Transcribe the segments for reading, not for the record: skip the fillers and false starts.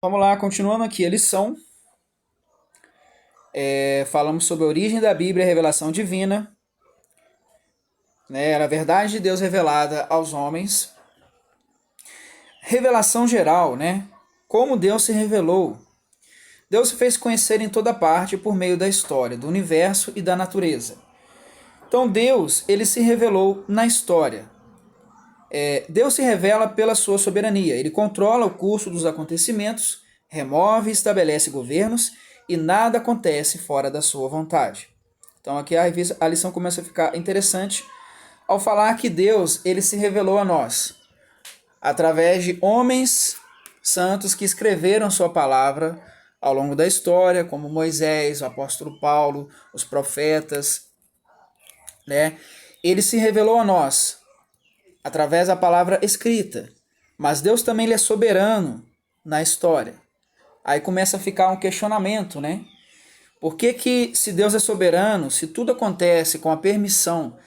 Vamos lá, continuando aqui a lição. Falamos sobre a origem da Bíblia e a revelação divina, né? Era a verdade de Deus revelada aos homens. Revelação geral, né? Como Deus se revelou. Deus se fez conhecer em toda parte por meio da história, do universo e da natureza. Então Deus, ele se revelou na história. Deus se revela pela sua soberania. Ele controla o curso dos acontecimentos, remove e estabelece governos e nada acontece fora da sua vontade. Então aqui a lição começa a ficar interessante ao falar que Deus, ele se revelou a nós através de homens santos que escreveram sua palavra ao longo da história, como Moisés, o apóstolo Paulo, os profetas, né? Ele se revelou a nós através da palavra escrita. Mas Deus também ele é soberano na história. Aí começa a ficar um questionamento, né? Por que, se Deus é soberano, se tudo acontece com a permissão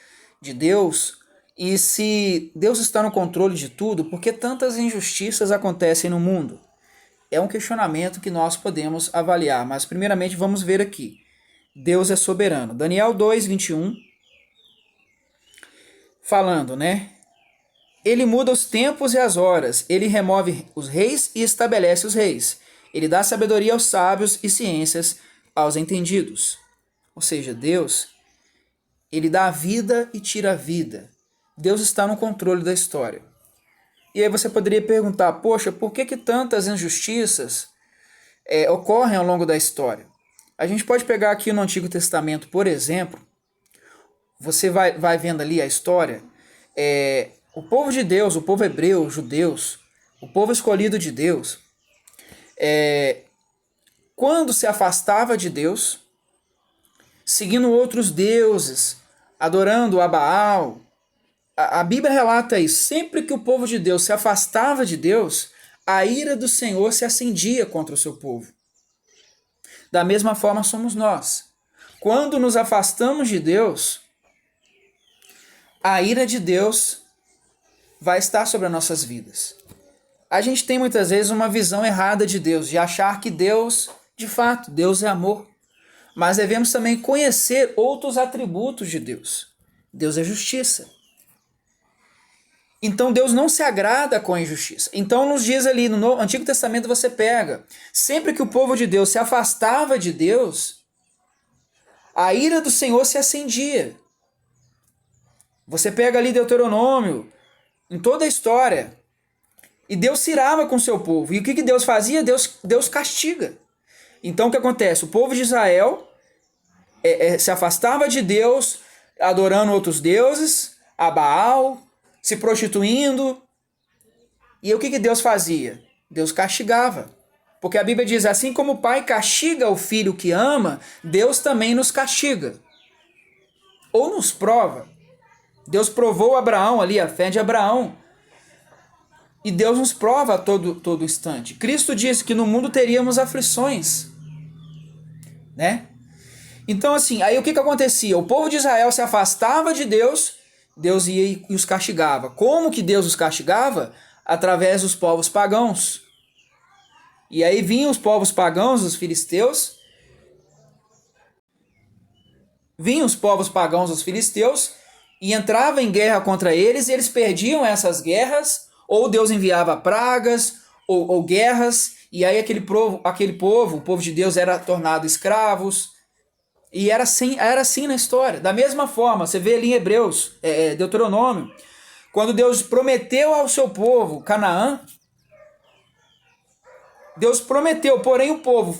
de Deus, e se Deus está no controle de tudo, por que tantas injustiças acontecem no mundo? É um questionamento que nós podemos avaliar, mas primeiramente vamos ver aqui. Deus é soberano. Daniel 2:21, falando, né? Ele muda os tempos e as horas, ele remove os reis e estabelece os reis. Ele dá sabedoria aos sábios e ciências aos entendidos. Ou seja, Deus, ele dá a vida e tira a vida. Deus está no controle da história. E aí você poderia perguntar, poxa, por que tantas injustiças ocorrem ao longo da história? A gente pode pegar aqui no Antigo Testamento, por exemplo, você vai vendo ali a história, o povo de Deus, o povo hebreu, os judeus, o povo escolhido de Deus, quando se afastava de Deus, seguindo outros deuses, adorando a Baal, a Bíblia relata isso. Sempre que o povo de Deus se afastava de Deus, a ira do Senhor se acendia contra o seu povo. Da mesma forma somos nós. Quando nos afastamos de Deus, a ira de Deus vai estar sobre as nossas vidas. A gente tem muitas vezes uma visão errada de Deus, de achar que Deus, de fato, Deus é amor. Mas devemos também conhecer outros atributos de Deus. Deus é justiça. Então Deus não se agrada com a injustiça. Então nos dias ali, no Antigo Testamento você pega, sempre que o povo de Deus se afastava de Deus, a ira do Senhor se acendia. Você pega ali Deuteronômio, em toda a história, e Deus se irava com o seu povo. E o que Deus fazia? Deus castiga. Então o que acontece? O povo de Israel se afastava de Deus, adorando outros deuses, a Baal, se prostituindo. E o que Deus fazia? Deus castigava. Porque a Bíblia diz, assim como o pai castiga o filho que ama, Deus também nos castiga. Ou nos prova. Deus provou Abraão ali, a fé de Abraão. E Deus nos prova a todo instante. Cristo disse que no mundo teríamos aflições, né? Então assim, aí o que acontecia? O povo de Israel se afastava de Deus, Deus ia e os castigava. Como que Deus os castigava? Através dos povos pagãos. E aí vinham os povos pagãos, os filisteus, e entravam em guerra contra eles, e eles perdiam essas guerras, ou Deus enviava pragas, ou guerras, e aí aquele povo, o povo de Deus, era tornado escravos. E era assim na história. Da mesma forma, você vê ali em Hebreus, Deuteronômio, quando Deus prometeu ao seu povo Canaã, Deus prometeu, porém o povo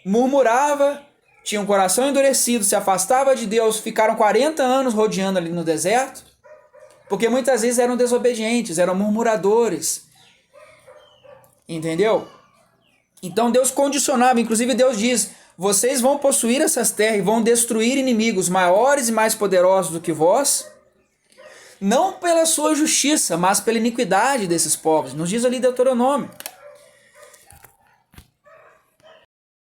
murmurava, tinha um coração endurecido, se afastava de Deus, ficaram 40 anos rodeando ali no deserto, porque muitas vezes eram desobedientes, eram murmuradores. Entendeu? Então Deus condicionava, inclusive Deus diz, vocês vão possuir essas terras e vão destruir inimigos maiores e mais poderosos do que vós, não pela sua justiça, mas pela iniquidade desses povos. Nos diz ali Deuteronômio.